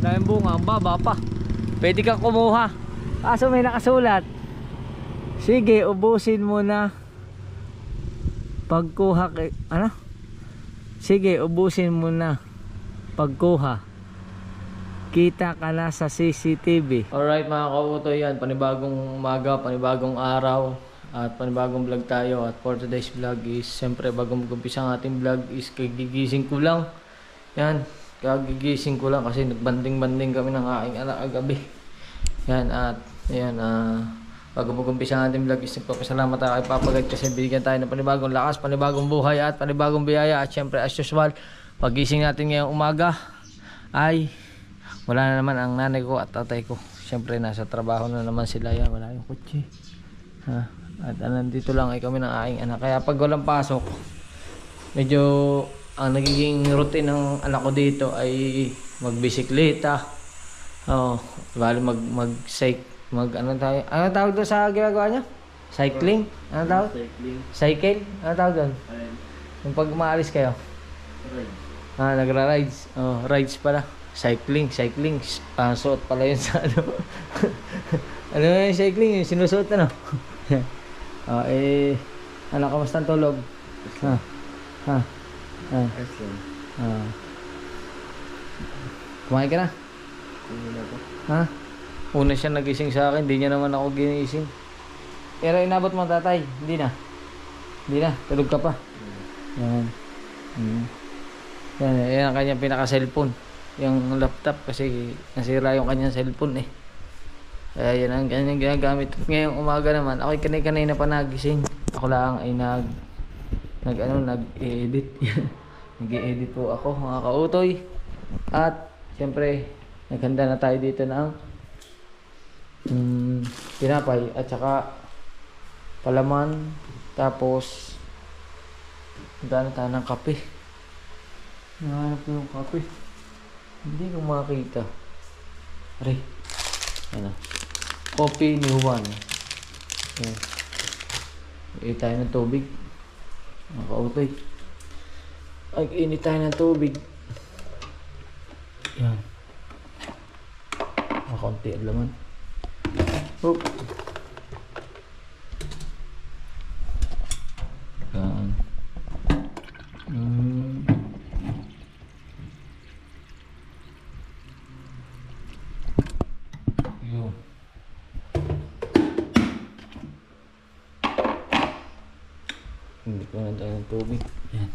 daming bunga, ang baba pa. Pwede kang kumuha. Kaso may nakasulat, sige, ubusin mo na pagkuha ano? Sige, ubusin mo na pagkuha. Kita ka na sa CCTV. Alright mga kautoy, yan, panibagong umaga, panibagong araw, at panibagong vlog tayo. At for today's vlog is, siyempre bago mag-umpisa ang ating vlog is kagigising ko lang. Yan, kagigising ko lang kasi nagbanding-banding kami ng aking anak agabi. Yan, at yan, bago mag-umpisa ang ating vlog is nagpapasalamat tayo kay Papa God kasi binigyan tayo ng panibagong lakas, panibagong buhay at panibagong biyaya. At syempre as usual, pagising natin ngayong umaga ay wala na naman ang nanay ko at tatay ko. Syempre nasa trabaho na naman sila, yan, wala yung kotse. At nandito lang ay kami ng aking anak. Kaya pag walang pasok, medyo ang nagiging routine ng anak ko dito ay magbisikleta. Bali ano tawag doon sa ginagawa niya? Cycling? Ano tawag? Cycle? Ano tawag doon? Yung pag maalis kayo? Nagra-rides. Rides pala. Cycling. Suot pala yun sa ano. Ano yung cycling? Yung sinusuot ano? Ano, kamusta ang tulog? Kumain ka na? Una siya nagising sa akin, hindi niya naman ako ginising. Pero inabot mo tatay, hindi na, tulog ka pa. Yan. Yan ang kanyang pinaka cellphone, yung laptop, kasi nasira yung kanyang cellphone eh. Kaya yan ang kanyang ginagamit. Ngayong umaga naman, ako kanina pa nagising. Ako lang ay nag-edit. Nag-edit po ako mga kautoy. At siyempre naghanda na tayo dito ng tinapay at saka palaman, tapos gano'n tayo ng kape. Nahanap ko yung kape, hindi ko makita. Aray, ano, coffee ni Juan. Init tayo ng tubig mga kautoy. Ay, init tayo ng tubig. Yan, makaunti ang laman. Oop. Yan. Yun. Hindi ko na tayo ng tubig. Yan.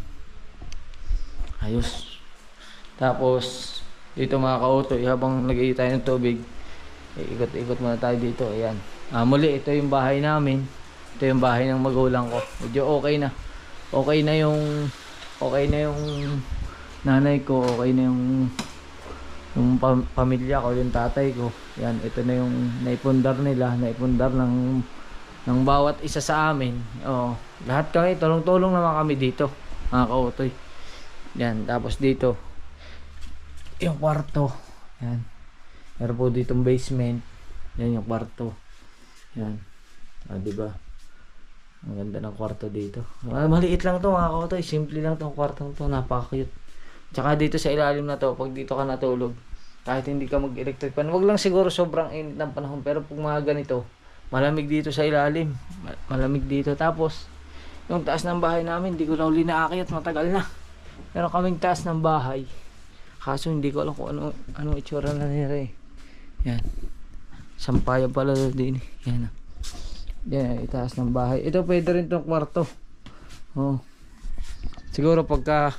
Ayos. Tapos dito mga kautoy, habang nag-iit tayo ng tubig, ikot-ikot muna tayo dito. Ayan. Muli, ito yung bahay namin. Ito yung bahay ng magulang ko. Medyo okay na. Okay na yung nanay ko, okay na yung pamilya ko, yung tatay ko. Yan, ito na yung naipundar nila, naipundar ng bawat isa sa amin. Lahat kami, tulong-tulong naman kami dito, mga kautoy. Yan, tapos dito yung kwarto. Yan. Meron po ditong basement. Yan yung kwarto. Yan. Diba? Ang ganda ng kwarto dito. Maliit lang to mga kautoy. Simple lang tong kwartong to. Napaka-cute. Tsaka dito sa ilalim na to, pag dito ka natulog, kahit hindi ka mag-electric fan, wag lang siguro sobrang init ng panahon. Pero pag mga ganito, malamig dito sa ilalim. Malamig dito. Tapos, yung taas ng bahay namin, hindi ko na uli naakyat. Matagal na. Meron kaming taas ng bahay. Kaso hindi ko alam kung ano itsura na nila eh. Yan. Sampaya pala din. Yan. Yan, itaas ng bahay. Ito pwede rin tong kwarto. Siguro pagka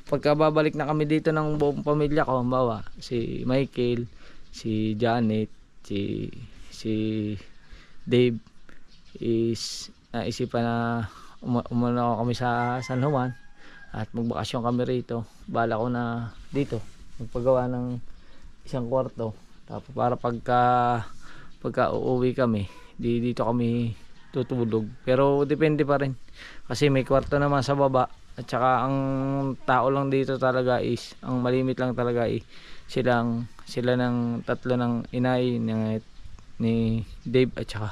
babalik na kami dito ng buong pamilya ko, halimbawa si Michael, si Janet, si Dave, is naisipan na umano kami sa San Juan at magbakasyon kami rito. Bala ko na dito magpagawa ng isang kwarto, tapos para pagka uuwi kami, dito kami tutulog. Pero depende pa rin kasi may kwarto naman sa baba, at saka ang tao lang dito talaga is, ang malimit lang talaga is sila ng tatlo ng inay ni Dave at saka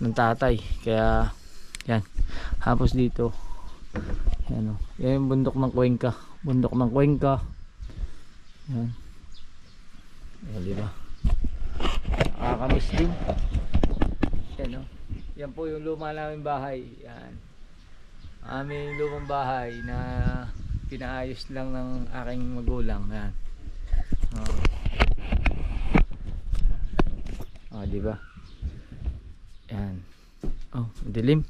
ng tatay. Kaya yan, tapos dito yan, yan yung bundok ng Cuenca. Yan. di ba? Nakakamiss din. Yan, no? Yan po yung luma namin bahay. Yan. Aming lumang bahay na pinaayos lang ng aking magulang. Yan. Di ba? Yan. Oh, dilim.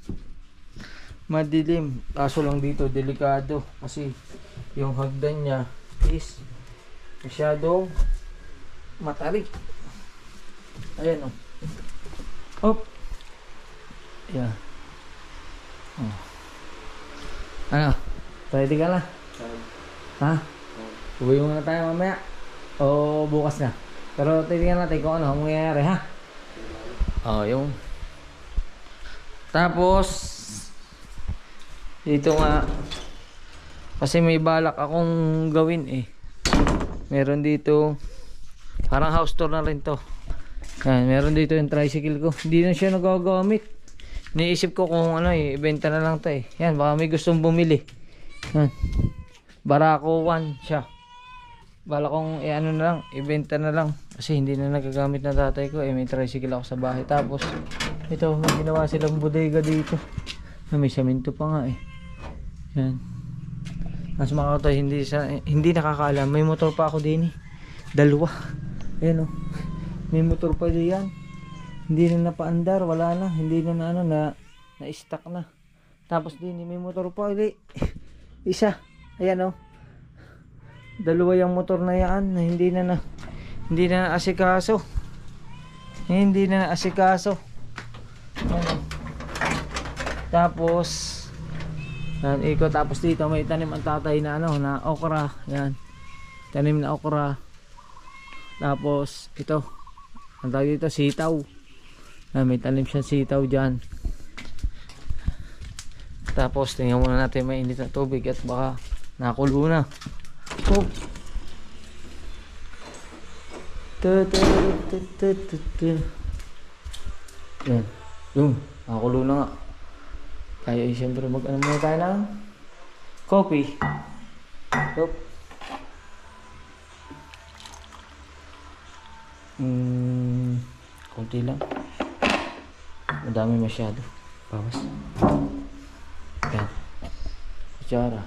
Madilim. Kaso lang dito delikado kasi yung hagdan niya is masyadong matarik. Ayan, oh. Hop. Yeah. Oh. Ano? Ready ka na? Ha? Uwi muna tayo mamaya o bukas na. Pero titingnan natin kung ano ang mangyayari, ha? Oh, yung tapos dito nga kasi may balak akong gawin eh. Meron dito parang house tour na rin to. Yan, meron dito yung tricycle ko. Hindi na siya nagagamit. Niisip ko kung ano eh, ibenta na lang to eh. Yan, baka may gustong bumili. Yan. Barako 1 siya. Bala kong ano na lang, ibenta na lang. Kasi hindi na nagagamit na tatay ko eh. May tricycle ako sa bahay. Tapos, ito, may ginawa silang bodega dito. May semento pa nga eh. Yan. Mas makakatoy, hindi nakakaalam. May motor pa ako din eh. Dalawa. Ayan, oh. May motor pa diyan. Hindi na napaandar, wala na. Hindi na ano na na-stuck na. Tapos din may motor pa ulit. Isa. Ayan, oh. Dalawa yung motor na yan na hindi na asikaso. Hindi na asikaso. Ayan, oh. Tapos yan, ikot. Tapos dito may tanim ang tatay na ano na okra. Yan. Tanim na okra. Tapos ito ang tawag dito sitaw. May tanim siya sitaw dyan. Tapos tingnan muna natin mainit na tubig at baka nakulo na. Oh. Yan. Yung nakulo na nga. Kaya siyempre mag-ano muna tayo ng coffee. Yup. Kunti lang. Madami masyado. Bawas. Yan. Kutsara.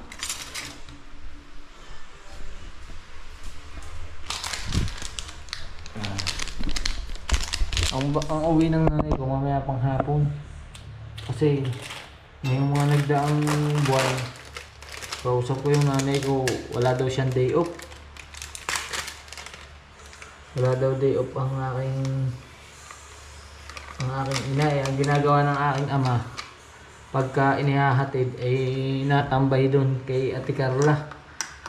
Ang uwi ng nanay ko mamaya pang hapon. Kasi ngayong mga nagdaang buwan, kausap ko yung nanay ko, wala daw siyang day off. Wala daw day off ang aking ina eh. Ang ginagawa ng aking ama pagka inihahatid ay natambay doon kay Ate Carla.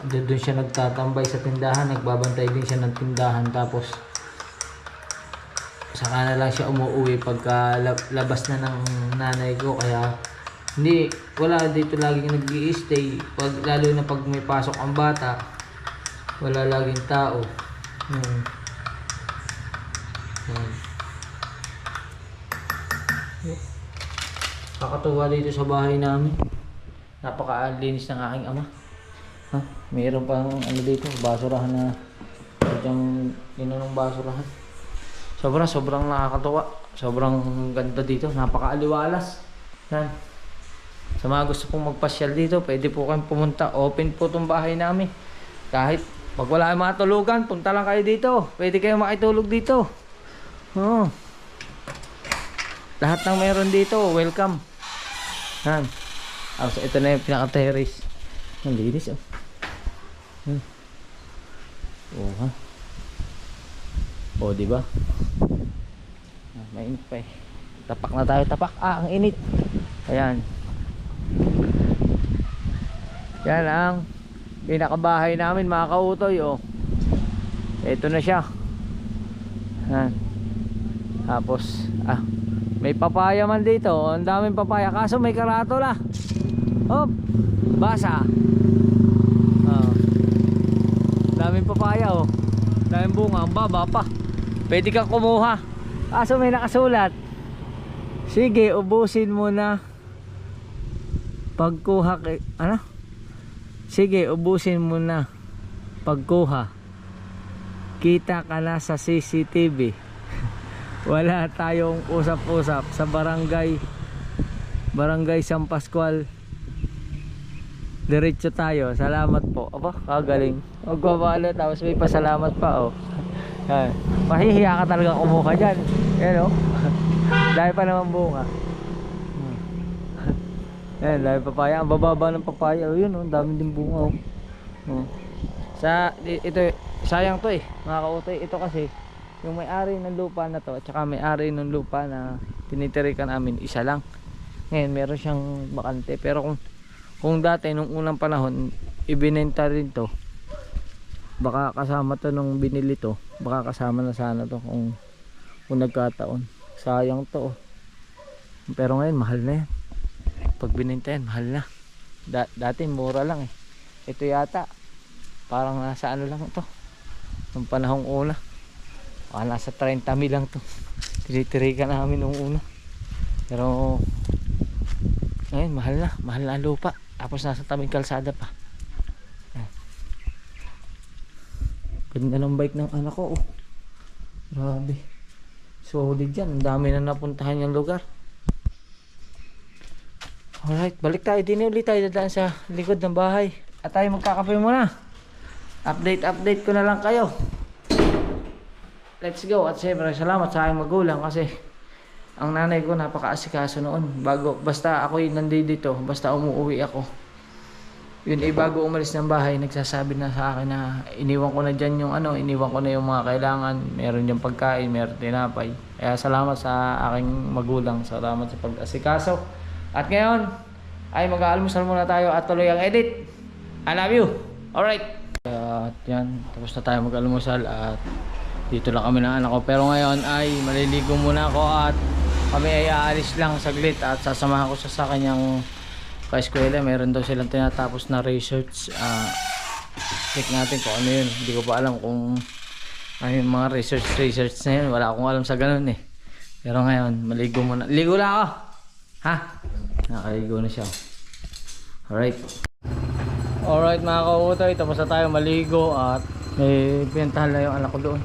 Doon siya nagtatambay sa tindahan, nagbabantay din siya ng tindahan. Tapos saka na lang siya umuwi pagka labas na ng nanay ko. Kaya wala dito laging nag-i-stay lalo na pag may pasok ang bata, wala laging tao. Kakatuwa dito sa bahay namin. Napakalinis ng aking ama. Mayroon pang ano dito, basurahan na sadyang ginanong basurahan. Sobrang nakakatuwa. Sobrang ganda dito, napakaaliwalas. Yan. Sa mga gusto pong magpasyal dito, pwede po kayong pumunta. Open po itong bahay namin. Kahit pag wala kayong matulugan, punta lang kayo dito. Pwede kayong makitulog dito. Lahat ng meron dito, welcome. Yan. So ito na yung pinaka-terrace. Ang linis, oh. Oh, diba? Mainit pa eh. Tapak na tayo, tapak. Ang init. Ayan. Yan ang pinakabahay namin, mga kautoy, oh. Ito na siya. Yan. Tapos may papaya man dito. Ang daming papaya, kaso may karatula. Hop, basa. Daming papaya, oh. Daming bunga, ang baba pa. Pwede kang kumuha. Kaso may nakasulat. Sige, ubusin mo na pagkuha Sige, ubusin mo na pagkuha. kita ka na sa CCTV. Wala tayong usap-usap sa barangay San Pascual. Diretso tayo. Salamat po. Aba, kagaling. Magpapalo tapos may pasalamat pa, oh. Yan. Mahihiya ka talaga kumuha dyan. Yan, oh. Dahil pa naman bunga. Yan, dahil papaya. Ang bababa ng papaya. Oh, yun, oh. Dami din bunga, oh. Ito, sayang to, mga kautoy. Ito kasi yung may-ari ng lupa na to at saka may-ari ng lupa na tinitirikan namin, isa lang. Ngayon meron siyang bakante, pero kung dati nung unang panahon ibinenta rin to, baka kasama to nung binili to, baka kasama na sana to kung nagkataon. Sayang to, oh. Pero ngayon mahal na yan. Pag binenta yan mahal na. Dati mura lang eh. Ito yata parang nasa ano lang to nung panahong una, nasa 30,000 lang to tinitirikan namin nung una. Pero ngayon mahal na ang lupa, tapos nasa tabing kalsada pa. Ganda ng bike ng anak ko, oh. Grabe, solid yan. Ang dami na napuntahan yung lugar. Alright, balik tayo. Din ulit tayo dadaan sa likod ng bahay at tayo magkakape muna. Update ko na lang kayo. Let's go. At siyempre salamat sa aking magulang kasi ang nanay ko napaka-asikaso noon. Basta ako'y nandito, basta umuwi ako, yun ay bago umalis ng bahay nagsasabi na sa akin na iniwan ko na dyan yung iniwan ko na yung mga kailangan. Meron dyan pagkain, meron tinapay. Kaya salamat sa aking magulang. Salamat sa pag-asikaso. At ngayon ay mag-aalmusal muna tayo at tuloy ang edit. I love you. Alright. At yan, tapos na tayo mag-almusal at dito lang kami ng anak ko. Pero ngayon ay maliligo muna ako at kami ay aalis lang saglit at sasamahan ko sa kanyang ka-eskwela. Meron daw silang tinatapos na research. Check natin kung ano yun. Hindi ko pa alam kung ano yung mga research na yun. Wala akong alam sa ganun eh. Pero ngayon maligo muna. Ligo lang ako. Ha? Nakaligo na siya. Alright mga kautoy, tapos na tayo maligo at may pinuntahan lang yung anak ko doon.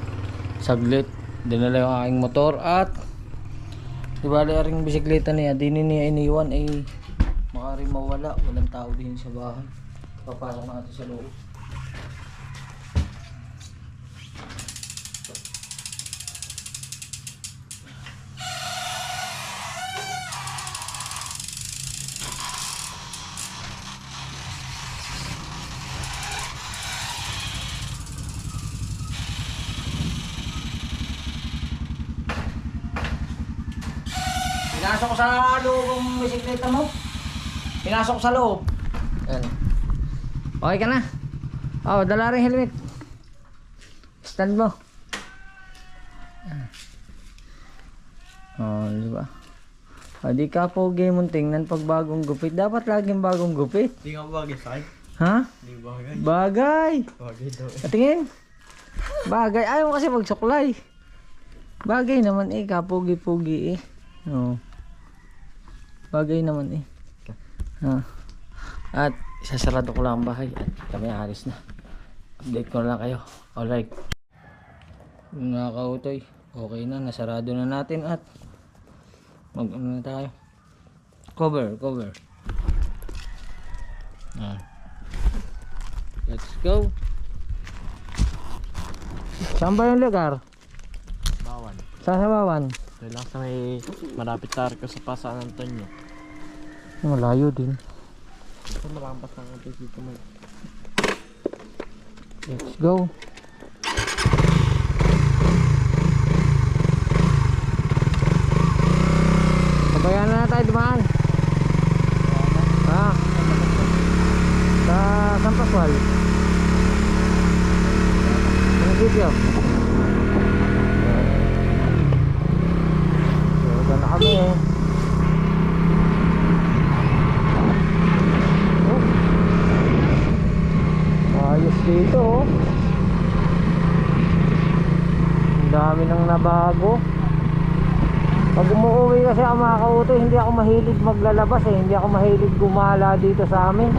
Saglit, dinala yung aking motor at dibali ring bisikleta niya, di niya iniwan ay makari mawala, walang tao din sa bahay. Papasok natin sa loob. Pinasok ko sa loob ang bisikleta mo. Pinasok ko sa loob. Ayan. Okay ka na? Oh, dala rin helmet. Stand mo. Oh, di ba? Di ka po game tingnan pag bagong gupit. Dapat laging bagong gupit. Hindi nga bagay sa akin. Ha? Hindi bagay. Bagay. Bagay daw eh. Tingin. Bagay. Ayaw mo kasi magsuklay. Bagay naman eh. Kapugi-pugi eh. Oo. Bagay naman eh. At isasarado ko lang ang bahay at kami alis na. Update ko na lang kayo. Alright. Mga kautoy, okay na. Nasarado na natin at mag-ano na tayo. Cover. Let's go. Saan ba yung lugar? Bawan. Saan sa Bawan? Doon lang sa may malapit sa Arco sa San Antonio. Malayo din. Ito marampas lang ito dito mo. Let's go. Sabayan na tayo dumaan. Sa San Pascual. Ano video? Doon na kami eh. Ayos dito oh. Ang dami nang nabago. Pag umuwi kasi ako mga kautoy, hindi ako mahilig maglalabas eh. Hindi ako mahilig gumala dito sa amin.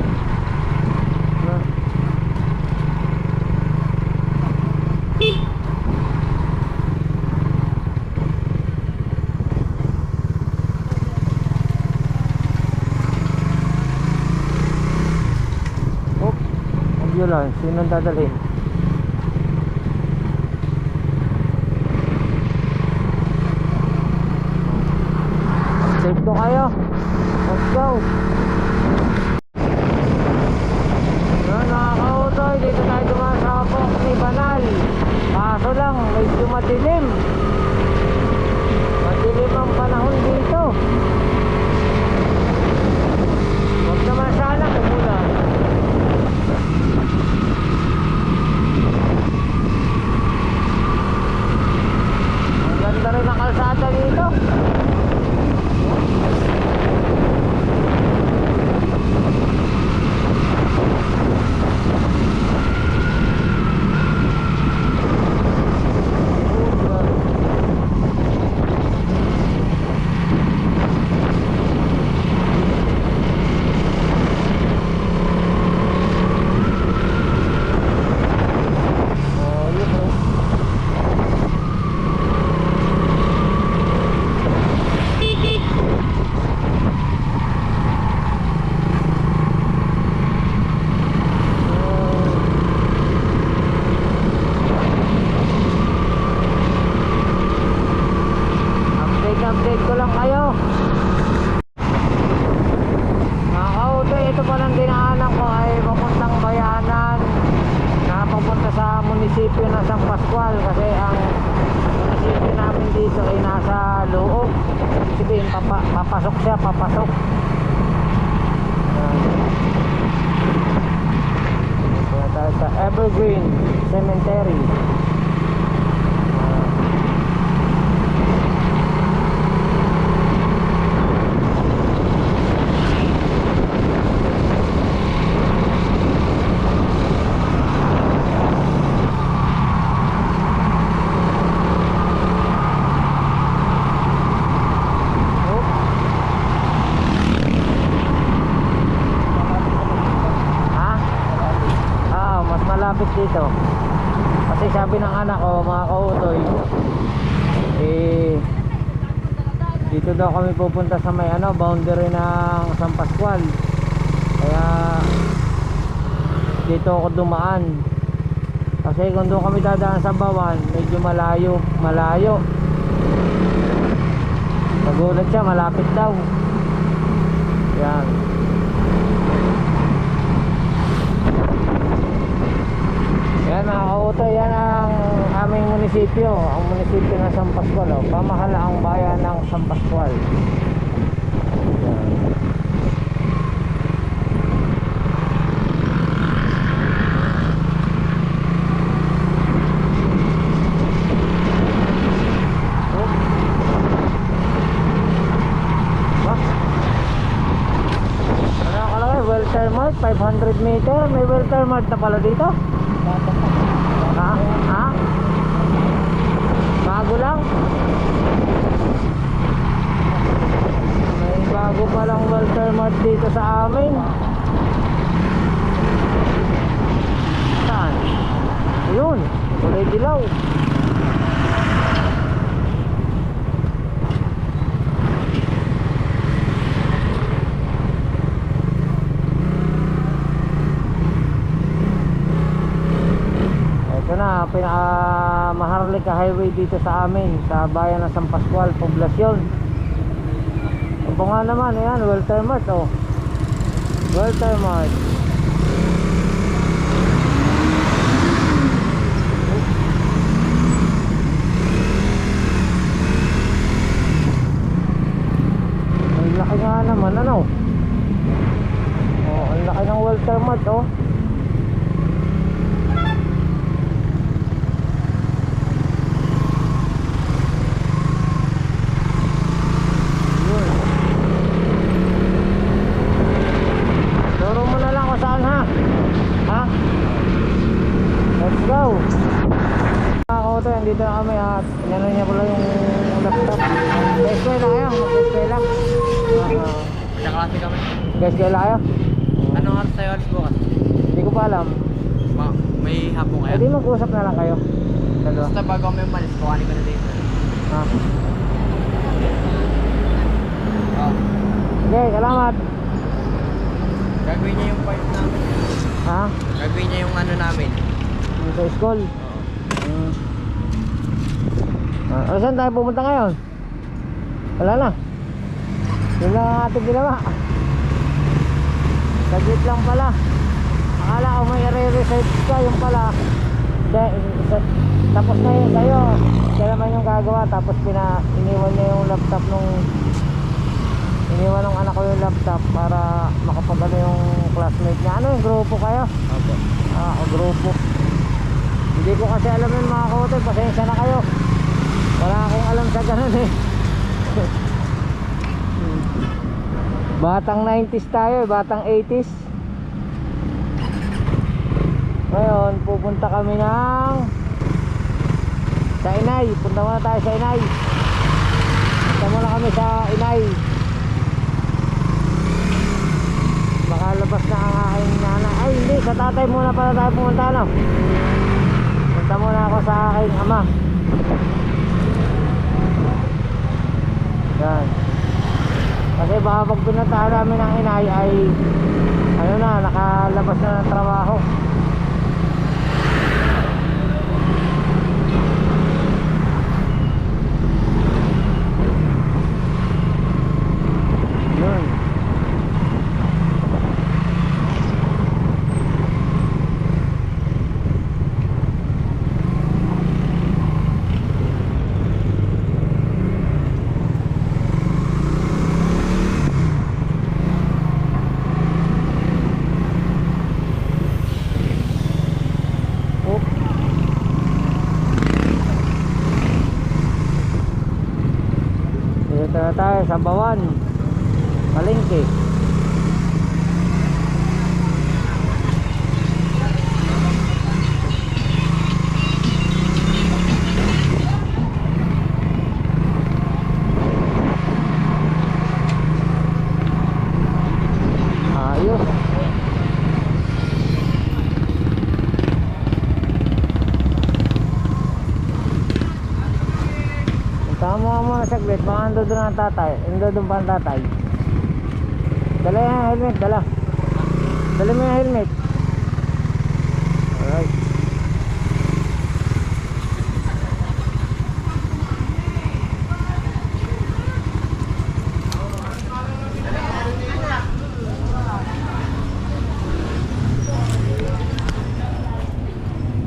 ambulance. Sinong dadalhin? Safe to kayo. Let's go. Yan mga kautoy, dito tayo dumaan sa Pok ni Banal. Kaso lang, medyo madilim. Madilim ang panahon dito. Huwag naman sana umulan. Ang ganda rin ang kalsada dito. Update ko lang kayo. Mga kautoy, ito pa lang dinaanan ko ay papuntang bayanan na papunta sa munisipyo ng San Pascual, kasi ang munisipyo namin dito ay nasa loob. Sabihin, papasok siya, papasok. Kaya tayo sa Evergreen Cemetery. Malapit dito kasi sabi ng anak ko, mga kautoy, dito daw kami pupunta sa may boundary ng San Pascual, kaya dito ako dumaan. Kasi kung doon kami dadaan sa Bawan, medyo malayo. Nagulat siya, malapit daw. Yan. Yan mga kautoy, yan ang aming munisipyo, ang munisipyo ng San Pascual, pamahalaang bayan ng San Pascual. Yan. Ano nakalagay? Welter Mart, 500 meter. May Welter Mart na pala dito. Ha? Bago lang? May bago palang Welter Mart dito sa amin. Saan? Ayun, kulay dilaw. Ito na, pinaka-Maharlika Highway dito sa amin, sa bayan ng San Pascual, poblasyon. Ito nga naman, ayan, Welter Mart, oh. Welter Mart. Ang laki nga naman, ano? Oh, ang laki ng Welter Mart, oh. Dito na kami at inano niya pala yung laptop. Eskwela kayo? Eskwela? Nakaklase kami. Eskwela kayo? Anong oras tayo alis bukas? Hindi ko pa alam. May hapon kaya? Hindi mag-usap na lang kayo. Dalawa. Basta bago kami umalis, kuhanin ko na dito. Okay, salamat. Gagawin niya yung part namin. Ha? Gagawin niya yung ano namin. Yung sa school? Saan tayo pumunta ngayon? Wala na. Yun lang ang ating ginawa. Saglit lang pala. Akala ko may re-research ka, yung pala. Tapos na yun sa'yo. Siya naman yung gagawa. Tapos iniwan niya yung laptop iniwan ng anak ko yung laptop para makapagano yung classmate niya. Ano yung grupo kayo? Opo. Grupo. Hindi ko kasi alam yun mga kote. Pasensya na kayo. Wala akong alam sa ganun eh. Batang 90s tayo eh. Batang 80s. Ngayon pupunta kami ng sa Inay. Punta muna tayo sa Inay. Punta muna kami sa Inay. Makalabas na ang aking nanay. Ay hindi, sa tatay muna pala tayo pumunta, no? Punta muna ako sa aking ama. Yan. Kasi baka pag pinuntahan namin ang Inay ay ano na, nakalabas na ng trabaho. Yun. Dito na tayo sa Bawan, Palengke. Ayos. Tama mo na saglit, baka ando doon ang tatay. Ando doon pa ang tatay. Dala yung helmet, dala. Dala mo yung helmet. Alright.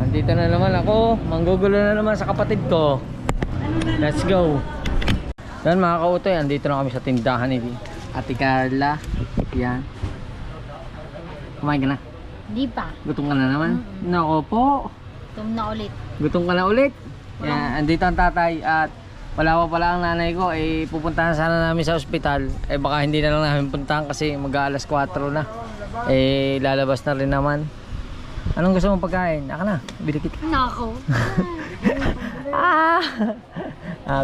Andito na naman ako. Manggugulo na naman sa kapatid ko. Let's go. Yan mga kautoy, andito na kami sa tindahan ni Ate Carla. Yan. Kumain ka na? Di pa. Gutom ka na naman? Nako po. Gutom na ulit. Gutom ka na ulit? Yan, andito ang tatay at wala pa pala ang nanay ko. Eh, pupuntahan sana namin sa ospital. Eh, baka hindi na lang namin puntahan kasi mag-aalas 4 na. Eh, lalabas na rin naman. Anong gusto mong pagkain? Aka na, bili kita. Nako.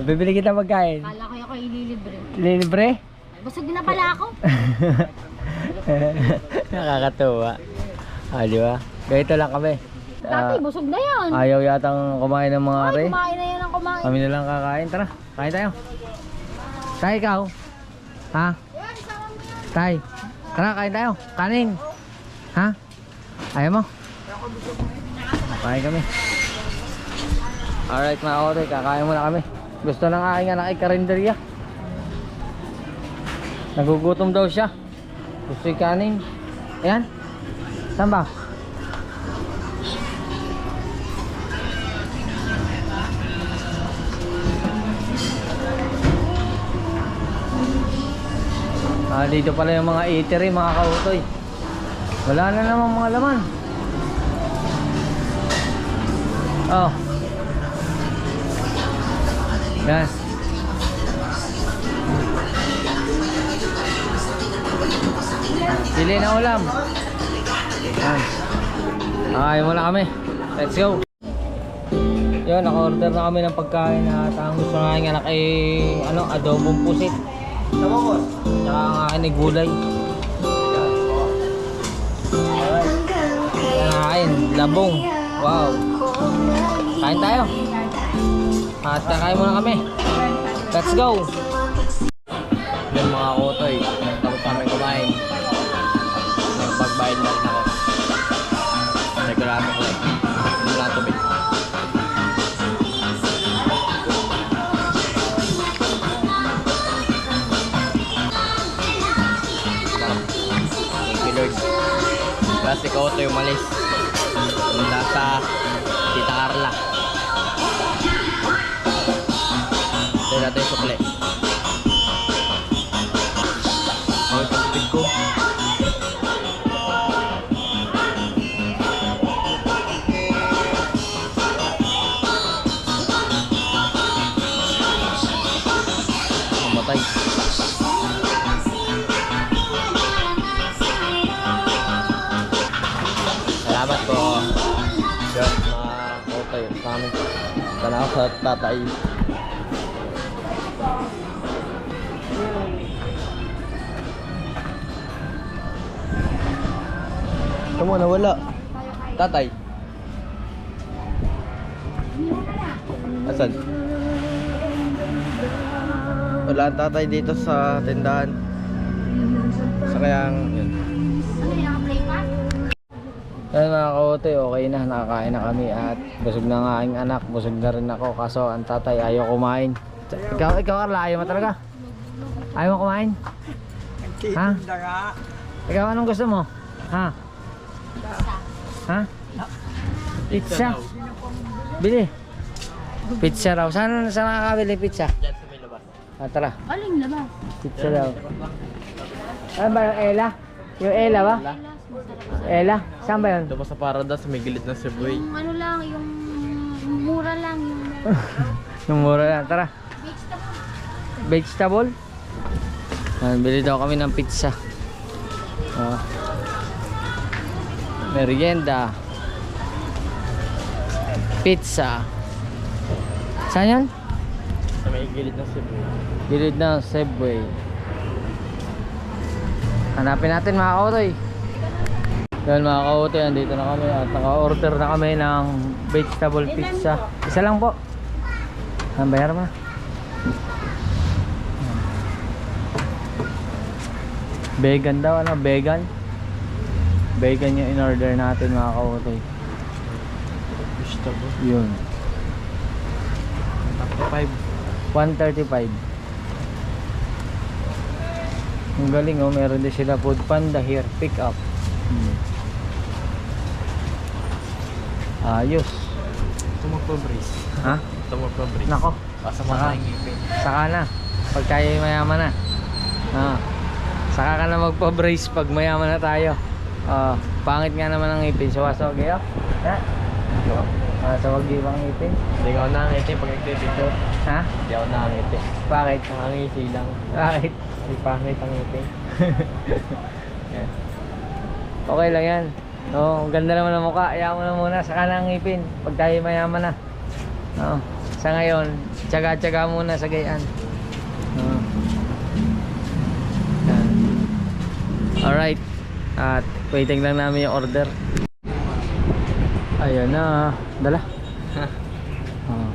Bibili kita pagkain. Kala ko ako ililibre. Libre? Busog na pala ako. Nakakatuwa. Di ba? Ganito lang kami. Tatay, busog na yan. Ayaw yatang kumain ng mga are. Ay, kumain na yan ang kumain. Kami na lang kakain. Tara, kain tayo. Tay, ikaw? Ha? Tay, tara, kain tayo. Kanin. Ha? Ayaw mo? Kain kami. Alright mga kote, kakain muna kami. Gusto ng aking anak ay karinderya. Nagugutom daw siya. Gusto yung kanin. Ayan. Saan ba? Dito pala yung mga eatery mga kautoy. Wala na namang mga laman. Oh. Yan. Pili na ulam. Yan. Ayaw muna kami. Let's go. Yun, naka-order na kami ng pagkain at ang gusto na aking anak ay adobong pusit. Tsaka ang akin ay gulay. Alright. Ang akin, labong. Wow. Kain tayo. At kakain muna kami. Let's go. Yan mga kotoy. Tapos kami kumain. Kaya si Koto yung malis. Punta sa Tita Carla. Ito natin yung sukli. Okay, pagpipig ko. Mamatay. Salamat po. Yan, mga Kotoy. Kami. Tanaw sa tatay. Kamu nawala. Tatay. Asan? Wala ang tatay dito sa tindahan. Sa kayang yun. Ano yung play pass? Yan mga kaotoy, okay na, nakakain na kami at busog na nga aking anak, busog na rin ako kaso ang tatay ayaw kumain. Ikaw Carla, ayaw mo talaga? Ayaw mo kumain? Ha? Ikaw anong gusto mo? Ha? Ha? Pizza? Bili. Pizza raw. Saan nakakabili pizza? Diyan sa may labas. Tara. Aling labas. Pizza daw. Ano ba yung Ella? Yung Ella ba? Ella? Saan ba yun? Ito pa sa Parada sa may gilid ng Cebu. Yung ano lang, yung mura lang, yung Yung mura lang. Tara. vegetable. Vegetable? Bili daw kami ng pizza. Oh. Merienda. Pizza. Saan yan? Sa may gilid ng Cebu. Gilid ng Subway. Hanapin natin mga kautoy. Yan mga kautoy, andito na kami at naka-order na kami ng vegetable pizza. Isa lang po. Ang bayar mo. Vegan daw, ano? Vegan. Vegan yung in-order natin mga kautoy. Vegetable. Yun. 5. 135. Ang galing oh, meron din sila Food Panda here, pick up. Ayos. Ito magpa-brace. Ha? Ito magpa-brace. Nako, Pasama Saka. na yung ngipin. saka na. Pag tayo mayaman na. Saka ka na magpa-brace pag mayaman na tayo. Pangit nga naman ang ngipin. Suwaswag eh. Sawag yung ibang ngipin. Hindi ako nakangiti pag nagtitipid. Ha? Hindi ako nakangiti. Bakit? Nakangiti lang. Bakit? May pangit ang ngiti. Okay lang yan. Oo, ang ganda naman ng mukha. Ayaw mo na muna. Saka na ang ngipin. Pag tayo mayaman na. Oo. Sa ngayon, tsaga-tsaga muna sa gayaan. Oo. Yan. Alright. At waiting lang namin yung order. Ayun na. Dala. Oo.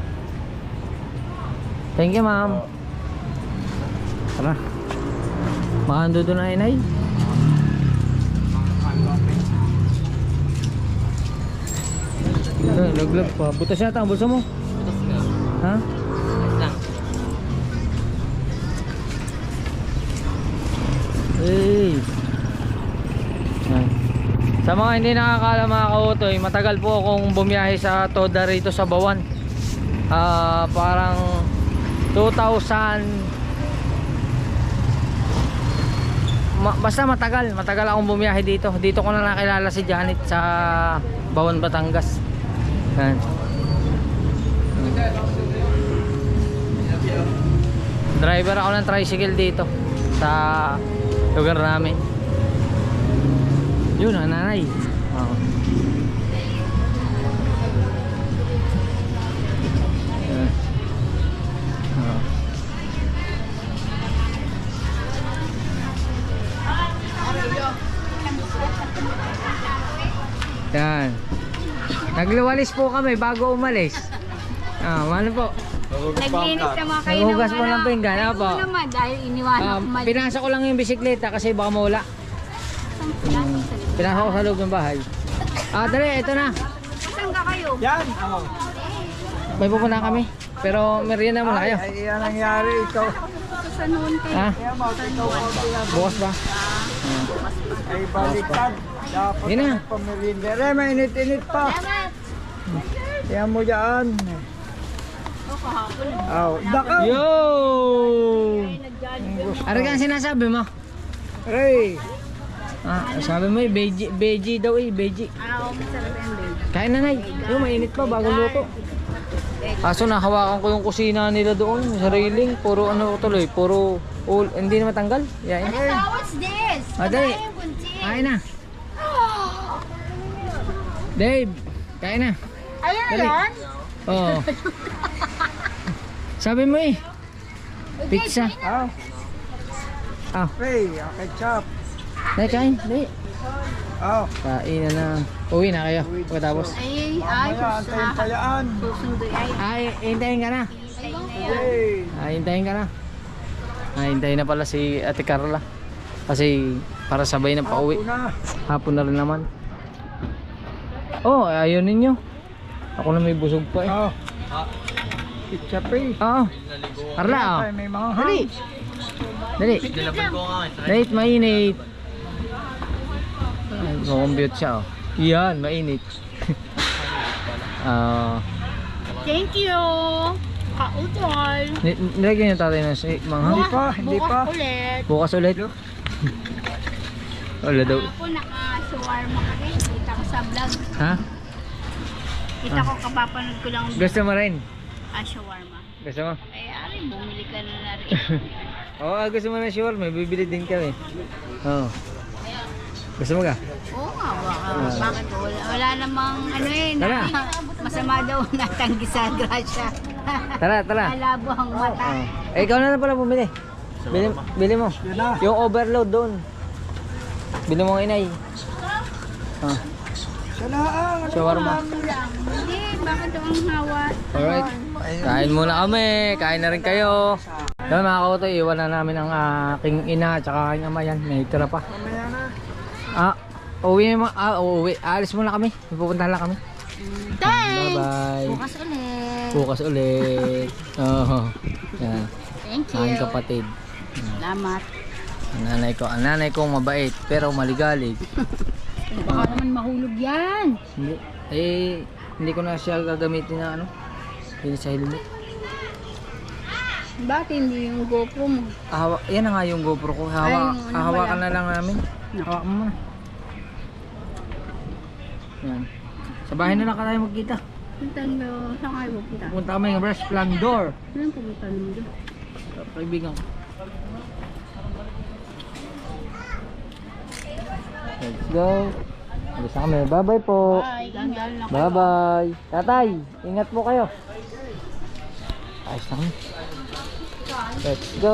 Thank you, ma'am. Tara. Makando doon na inay. Laglag pa. Butas yata ang bulsa mo. Butas nga. Ha? Lang. Hey. Yan. Sa mga hindi nakakaalam mga kautoy, matagal po akong bumiyahe sa Toda rito sa Bawan. Parang 2000 basta matagal akong bumiyahe dito. Dito ko na nakilala si Janet sa Bawan, Batangas. Yan. Driver ako ng tricycle dito sa lugar namin. Yun ang nanay. Oo. Yan. Oo. Yan. Nagluwalis po kami bago umalis. Ano po? Naglinis na mga kayo Naghugas mo ng pinggan, ano po? naman dahil iniwanan ko mali. Pinasok ko lang yung bisikleta kasi baka mawala. Pinasok ko sa loob ng bahay. Dali, ito na. Saan ka kayo? Yan, ako. May pupunta kami. Pero merienda muna kayo. Ay, yan nangyari ito. Sa noon kayo. Ha? Kaya mo, ito ko. Bukas ba? Ay, baliktad. Dapat Yun na. pamilindi. Re, mainit-init pa. Salamat. Yan mo dyan. O, kahapon. Aw, dakaw. Yo! Nag-jollibee. Ano ka sinasabi mo? Ray. Sabi mo beji daw beji. Oo, masarap yan, babe. Kain na nay. Yung mainit pa bago luto. Kaso nahawakan ko yung kusina nila doon sa railing. Puro ano tuloy, puro hindi na matanggal. Yain. What's this? Dali. Yung kunti. Kain na. Dave, kain na. Ayun na Dali. yan? Oo. Sabi mo pizza. Aw, Ah, Ray, ketchup. dali kain. Dali. Aw, Kain na. Uwi na kayo. Pagkatapos. Ay, mamaya, antayin pa yan. susundo ay. Ay, hintayin ka na. Ay, na yan. Ray. Hintayin ka na. Hintayin na pala si Ate Carla. Kasi para sabay na pauwi. Ako na. Hapon na rin naman. Oh, ayaw ninyo. Ako na may busog pa eh. Aw. Ketchup eh. Oo. Carla, oh. Ay, may mga Dali. Dali. Dali, mainit. Ay, kukumbiyot siya, oh. Yan, mainit. Thank you. Kautol. Nilagyan yung tatay na si Hindi Manghang. pa, hindi pa. Bukas ulit. Bukas ulit. Wala daw. Ako naka-shawarma kami. Kita ko sa vlog. Ha? Kita ko kapapanood ko lang Gusto mo rin? shawarma. Gusto mo? Ay, ari, bumili ka na rin. Oo, gusto mo na sure. May bibili din kami. Oo. Gusto mo ka? Oo nga, bakit? Wala namang ano eh. Tara. Masama daw natanggi sa grasya. Tara, tara. Malabo ang mata. Ikaw na pala bumili. Bili mo. Yan na. Yung overload doon. Bili mo ang inay. Siya na ang. Shawarma. Hindi, bakit daw ang hawa? Alright. Kain muna kami. Kain na rin kayo. Yan mga kautoy, iwan na namin ang aking ina at saka aking ama yan. May tira pa. Mamaya na. Uwi mo. Uwi. Alis muna kami. May pupuntahan lang kami. Thanks! Bye-bye. Bukas ulit. Bukas ulit. Oo. Yan. Thank you. Aking kapatid. Salamat. Ang nanay ko mabait pero maligalig. Baka naman mahulog yan. Hindi. Hindi ko na siya gagamitin na ano. Hindi sa helmet. Bakit hindi yung GoPro mo? Yan na nga yung GoPro ko. Ay, yung ano Hawakan pala. na lang namin. Hawakan mo muna. Yan. Sa bahay na lang ka tayo magkita. Puntan mo, saan kayo pupunta? Pupunta kami ng Splendor. Saan pupunta mo doon? Kaibigan ko. Let's go. Alis na kami. Bye-bye po. Ay, ingal na. Bye-bye. Tatay, ingat po kayo. Ayos na kami. Let's go.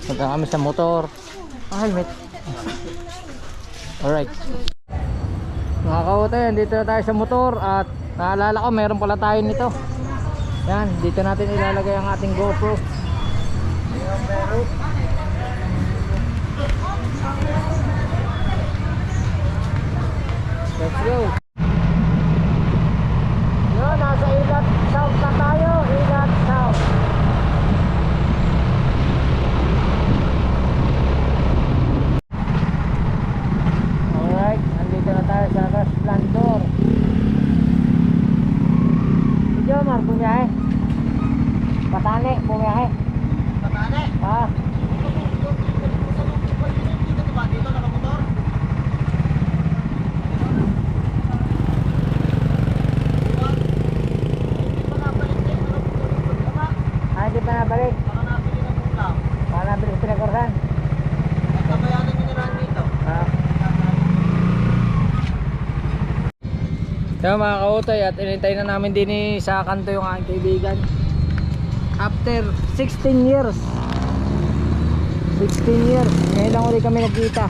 Punta kami sa motor. Helmet. Alright. Mga kautoy, dito na tayo sa motor at naalala ko meron pala tayo nito. Yan, dito natin ilalagay ang ating GoPro. Let's go. Yun, nasa Ilat South na tayo. Ilat South. Alright, nandito na tayo sa Splendor. Si Jomar, bumiyahe. Patane, bumiyahe. Patane? Ha? Hindi pa nabalik. Baka nabili sa pinagorsan. Kabayanan nyo na dito. Kaya mga kautoy, at inintay na namin din sa kanto yung aking kaibigan. After 16 years. 16 years. Ngayon lang ulit kami nagkita.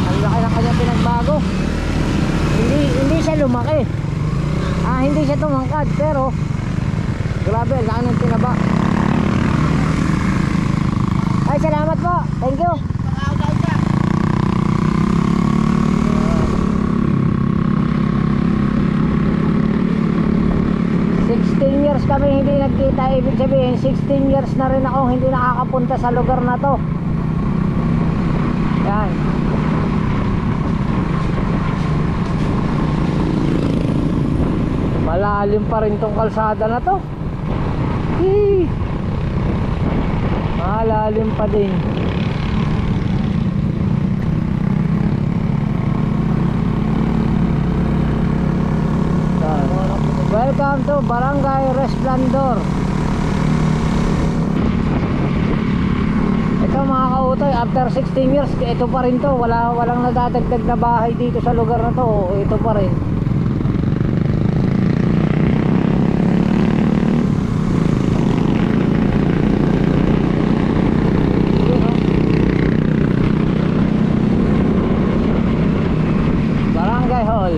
Ang laki ng kanyang pinagbago. Hindi siya lumaki. Hindi siya tumangkad, pero grabe, ang laki ng tinaba. Ay, salamat po. Thank you. Kaya ibig sabihin 16 years na rin ako hindi nakakapunta sa lugar na to. Yan. Malalim pa rin tong kalsada na to. Hii. Malalim pa din. Welcome to Barangay Resplendor. Ito mga kautoy, after 16 years, ito pa rin to. Walang nadadagdag na bahay dito sa lugar na to. Ito pa rin. Barangay Hall.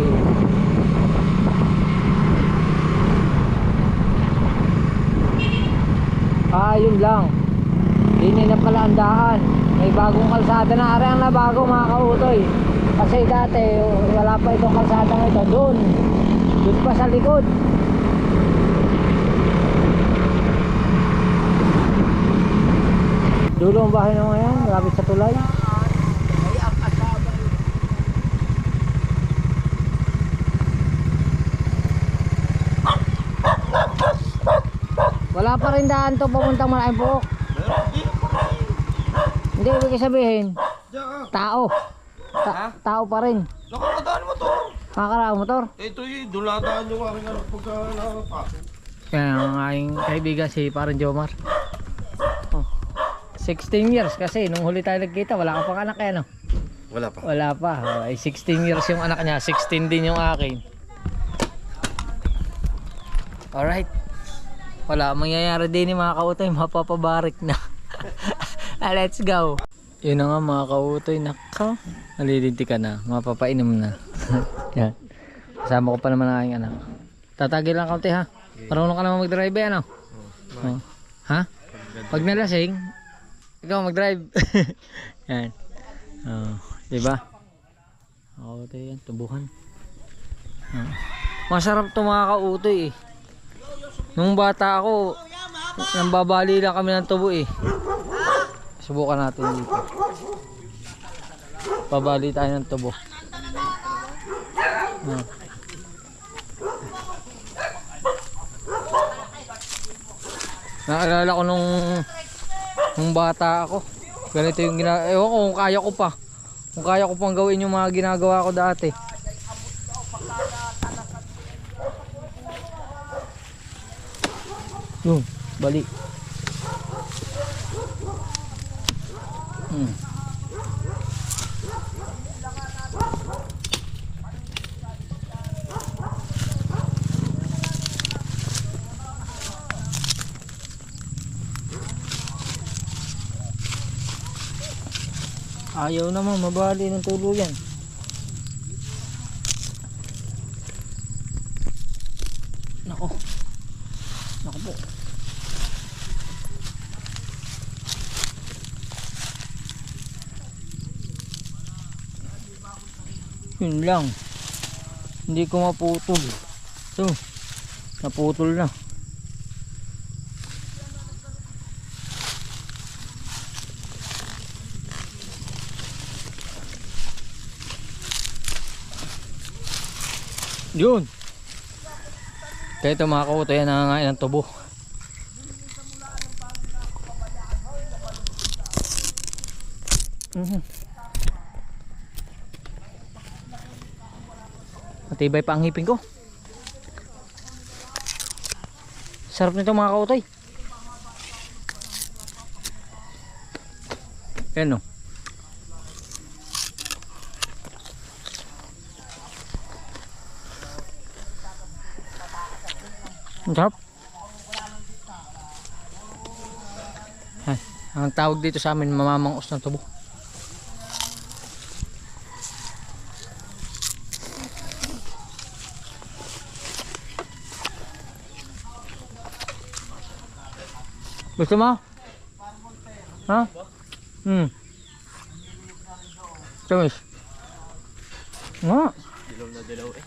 Yun lang. Hindi na pala ang daan. May bagong kalsada na. Ari ang nabago mga kautoy. Kasi dati wala pa itong kalsada ng ito. Doon pa sa likod. Dulo ang bahay naman yan. Malapit sa tulay. Wala pa rin daan to papuntang Malaking Puok. Hindi, ibig sabihin tao. Tao pa rin. Nakakadaan mo to. Nakakaraang motor. Ito duladaan yung aking anak pagka nakapasok. Yan ang aking kaibigan si Parang Jomar. 16 years kasi nung huli tayo nagkita wala ka pang anak eh no? Wala pa. Wala pa. Ay 16 years yung anak niya, 16 din yung akin. Alright. Wala mangyayari din mga kautoy, mapapabarik na. Let's go. Yun na nga mga kautoy, naka. Nalilinti ka na, mapapainom na. Yan. Kasama ko pa naman ang aking anak. Tatagil lang kaunti ha. Marunong ka naman mag-drive eh ano? Oh. Ha? Pag nalasing, ikaw mag-drive. Yan. Oh, diba? Kautoy yan, tubuhan. Masarap to mga kautoy eh. Nung bata ako, nambabali lang kami ng tubo eh. Subukan natin dito. Babali tayo ng tubo. Naalala ko nung bata ako. Ganito yung ginagawa. Ewan ko kung kaya ko pa. Kung kaya ko pang gawin yung mga ginagawa ko dati. Yung bali. Ayaw naman mabali ng tuluyan. Nako. Nako po. Yun lang. Hindi ko maputol. So, naputol na. Yun. Kaya ito mga kauto yan nangangain ng tubo. Matibay pa ang ngipin ko. Sarap nito mga kautoy. Yan o. Ang sarap. Ay, ang tawag dito sa amin mamamangos ng tubo. Gusto mo? Ha? Tumis. Nga. Dilaw na dilaw eh.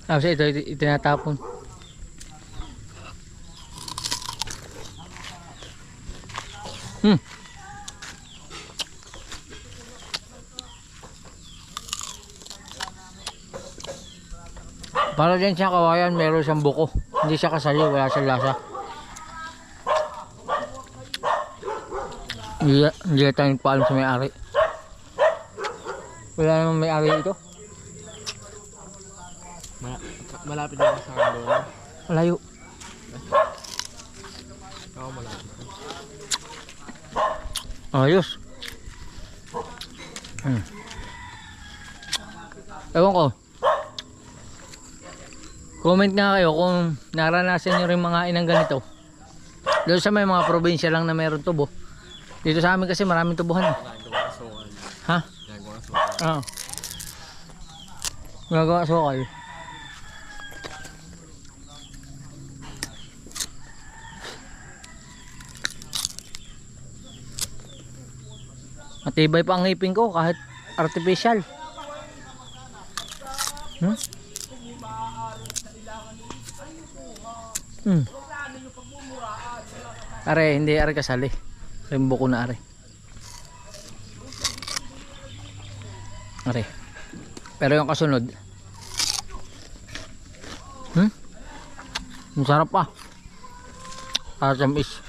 Tapos ito, itinatapon. Hmm. Para din siya kawayan, meron siyang buko. Hindi siya kasali, wala siyang lasa. Hindi tayo nagpaalam sa may-ari. Wala namang may-ari ito. Malapit na sa akin doon. Malayo. Oo, malapit. Ayos. Ewan ko. Comment nga kayo kung naranasan nyo rin mga inang ganito. Doon sa may mga probinsya lang na meron tubo. Dito sa amin kasi maraming tubuhan. Ha? Oo. Ginagawa sukal. Matibay pa ang ngipin ko kahit artificial. Hmm? Hmm. Are, hindi are kasali. Rimbo ko na are. Are. Pero yung kasunod. Ang sarap pa. Tamis.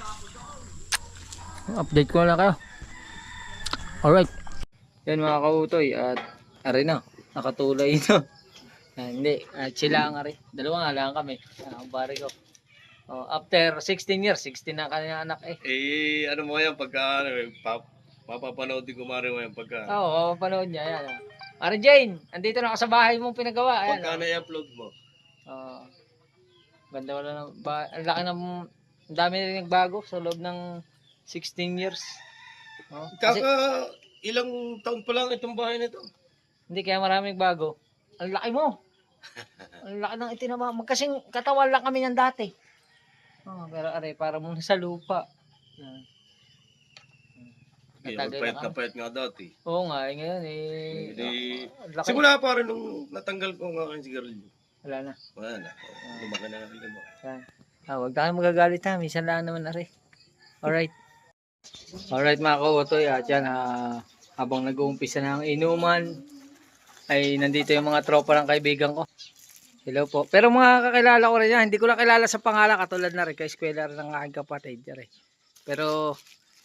Update ko na kayo. Alright. Yan mga kautoy at are na. Nakatulay ito. Hindi. Sila ang are. Dalawa nga lang kami. Ang pare ko. After 16 years, 16 na kanyang anak eh. Eh, ano mo yan pagka, papapanood din ko Mare mo yan pagka. Oo, mapapanood niya. Yan. Mare Jane, andito na ako sa bahay mong pinagawa. Ayan. Pagka na-upload mo. Ganda wala na. Ang laki ng, ang dami na rin nagbago sa loob ng 16 years. Kasi, Ilang taon pa lang itong bahay nito. hindi kaya maraming bago. Ang laki mo. Ang laki ng itinama. Magkasing katawan lang kami ng dati. Pero are, para muna sa lupa. Yan. Natagal Payat na na payat nga dati. Oo nga, ngayon eh. Ang laki. Simula pa rin nung natanggal ko nga kayong sigarilyo. Wala na. Wala na. Lumaki na rin mo. Yan. Huwag tayo magagalit ha. Minsan lang naman are. Alright. Alright mga kautoy. At yan, habang nag-uumpisa na ang inuman, ay nandito yung mga tropa ng kaibigan ko. Hello po. Pero mga kakilala ko rin yan. Hindi ko lang kilala sa pangalan. Katulad na rin. Ka-eskwela rin ng aking kapatid. Pero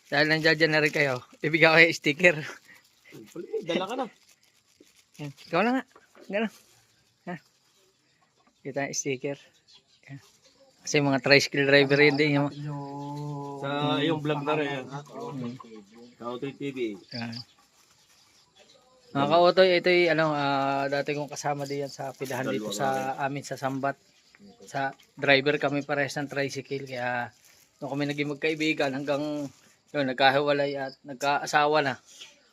dahil nandiyan na rin kayo, ibigay ko kayo sticker. Dala ka na. Yan. Ikaw na nga. Gano'n. Kita yung sticker. Yan. Kasi mga tricycle driver yun din. Yung Sa iyong vlog na rin. Kautoy TV. yan. Mga kautoy, ito yung dati kong kasama din yan sa pilahan dito sa amin sa Sambat. Sa driver kami parehas ng tricycle. Kaya nung kami naging magkaibigan hanggang yun, nagkahiwalay at nagkaasawa na.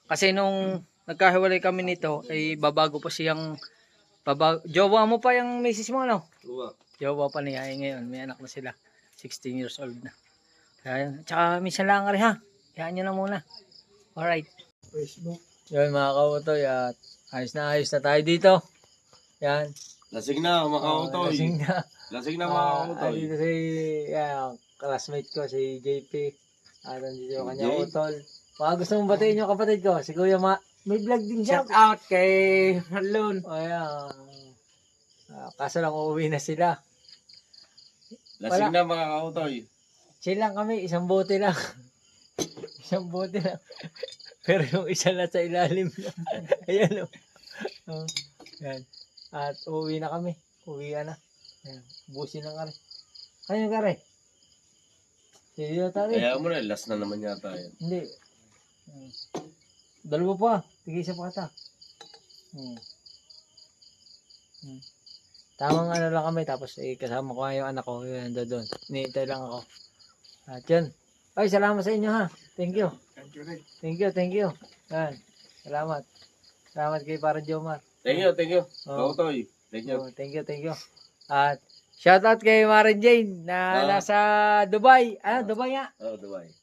Kasi nung nagkahiwalay kami nito, ay babago pa siyang jowa mo pa yung misis mo, ano? Jowa pa niya. Ay, ngayon, may anak na sila. 16 years old na. Kaya yun. Tsaka minsan lang rin ha. Kayaan nyo na muna. Alright. Facebook. Yun mga kautoy at ayos na tayo dito. Yan. Lasing na mga kautoy. Lasing na. Lasing na mga kautoy. Dito si classmate ko, si JP. At nandito yung kanyang utol. Baka gusto mong batiin yung kapatid ko, si Kuya may vlog din siya. Shout out kay Marlon. Ayan. Kaso lang uuwi na sila. Lasing na mga kautoy. Chill lang kami, isang bote lang. Isang bote lang. Pero yung isa na sa ilalim na. Ayan o. Yan. At uuwi na kami. Uwi na. Ayan. Busin ng kare. Kaya yung kare. Hindi na tayo. Kaya mo na, last na naman yata yan. Hindi. Dalawa pa. Tigisa pa kata. Tamang ano lang kami. Tapos kasama ko nga yung anak ko. Yun, doon. Hinihintay lang ako. At yun. Ay, salamat sa inyo ha. Thank you. Thank you. Yan. Salamat. Salamat kay para Jomar. Thank you. Oh. Kautoy. Thank you. Oh, thank you. At shoutout kay Maren Jane na nasa Dubai. Dubai nga.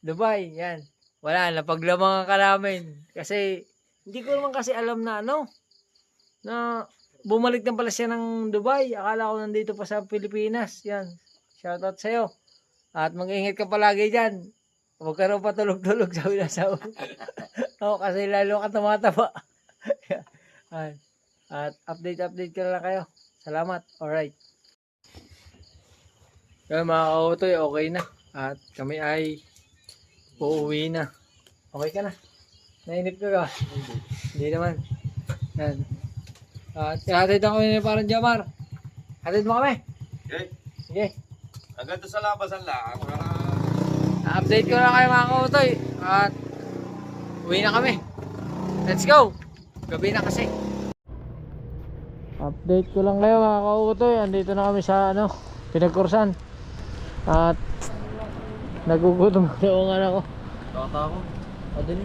Dubai. Yan. Wala, napaglamangan ka namin. Kasi, hindi ko naman kasi alam na na bumalik na pala siya ng Dubai. Akala ko nandito pa sa Pilipinas. Yan. Shoutout sa'yo. At mag-ingat ka palagi dyan. Huwag ka raw patulog-tulog sa Wilasaw. Oo, kasi lalo ka tumataba. At update ka na lang kayo. Salamat. Alright. Kaya mga kautoy, okay na. At kami ay uuwi na. Okay ka na? Nainip ka ka? Hindi naman. Yan. At ihatid ako ni parang Jamar. Hatid mo kami. Okay. Sige. Agad sa labasan lang. Update ko lang kayo mga kautoy. At uwi na kami. Let's go. Gabi na kasi. Update ko lang kayo mga kautoy. Andito na kami sa pinagkursan. At nagugutom na yung anak ko. Tata ako. Padali.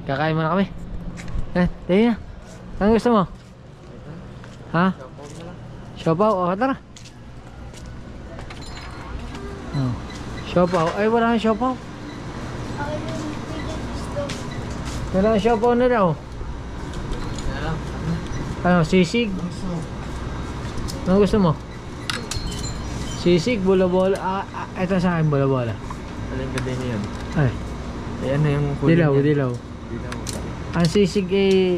Kakain muna kami. Dali na. Ano gusto mo? Ha? Siopaw? O, tara. Siopaw? Ay, wala kang siopaw. Wala kang siopaw na daw. Ano, sisig? Ano gusto mo? Sisig, bola-bola. Ito sa akin, bola-bola. Alin ka din yun? Ay, Ayan na yung dilaw. Dilaw. Ang sisig eh,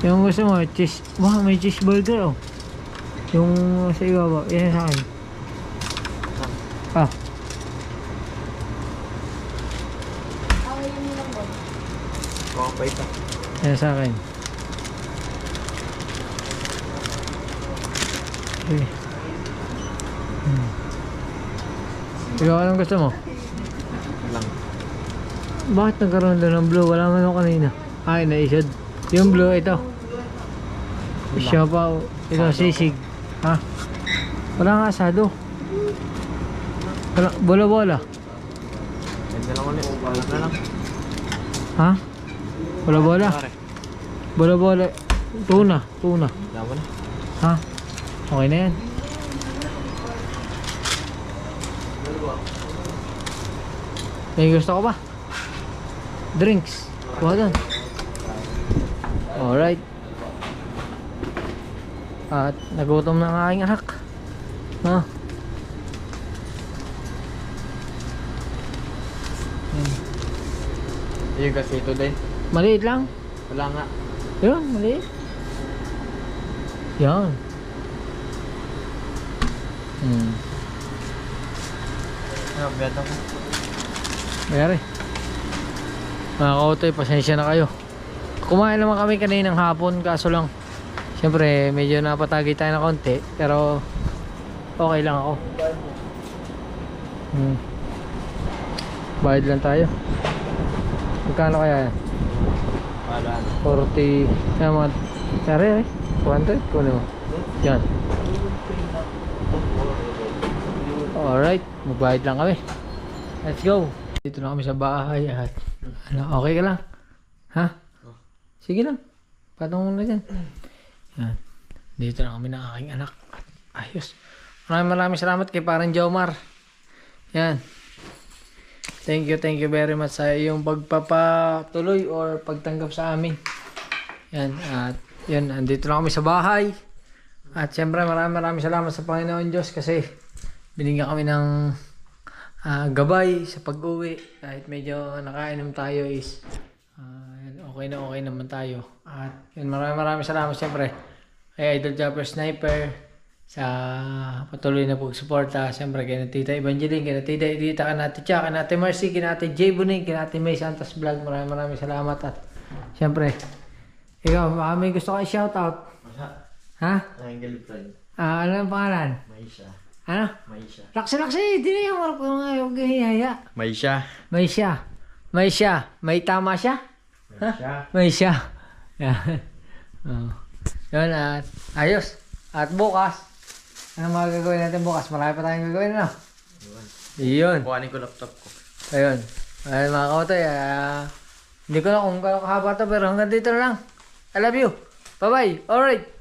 yung gusto mo, cheese. Wow, may cheeseburger oh. Yung sa iba ba? Yan sa akin. Kapay pa. Yan sa akin. Okay. Ikaw, anong gusto mo? Lang. Bakit nagkaroon doon ng blue? Wala man ako kanina. Ay, naisod. Yung blue, ito. Siopaw. Ito, sisig. Ha? Wala nga asado. Bola-bola. Ganda lang ulit. Wala na lang. Ha? Bola-bola. Bola-bola. Tuna. Dama na. Ha? Okay na yan. May gusto ko ba? Drinks. Kuha doon. Alright. At nagutom na ang aking anak. Ha? Yung kasi ito din. Maliit lang. Wala nga. Yun, maliit. Yan. Ano, biyata ko. Mayari. Mga kautoy, pasensya na kayo. Kumain naman kami kaninang hapon, kaso lang siyempre medyo napatagi tayo ng konti, pero okay lang ako. Bayad lang tayo. Magkano kaya yan? Wala na. 40. Yan mga tari 100 kunin mo. Yan. Alright, magbayad lang kami. Let's go. Dito na kami sa bahay at okay ka lang? Ha? Sige lang. Patong mo na dyan. Yan. Dito na kami ng aking anak. Ayos. Maraming salamat kay parang Jomar. Yan. Thank you very much sa iyong pagpapatuloy or pagtanggap sa amin. Yan. At yan, andito na kami sa bahay. At syempre maraming salamat sa Panginoon Diyos kasi binigyan kami ng gabay sa pag-uwi. Kahit medyo nakainom tayo is okay naman tayo. At yun, maraming salamat syempre kay Idol Japper Sniper sa patuloy na pagsuporta. Siyempre kay Tita Evangeline, kay Tita Edita, kay Nati Cha, kay Nati Mercy, kay Nati J. Buning, kay Nati May Santos Vlog. Maraming salamat. At siyempre ikaw, may gusto ka i-shoutout? Ha? Angel friend. Ano ang pangalan? Maisha. Ano? Maisha. Laksi, di na yung marap ko nga yung gahihaya. Maisha. May tama siya? Maisha. May siya. Yan. Yun, at ayos. At bukas, ano mga gagawin natin bukas? Marami pa tayong gagawin, ano? Yun. Kuhanin ko laptop ko. Ayun. Ayun mga kautoy, hindi ko na kung kahaba to, pero hanggang dito na lang. I love you. Bye-bye. Alright.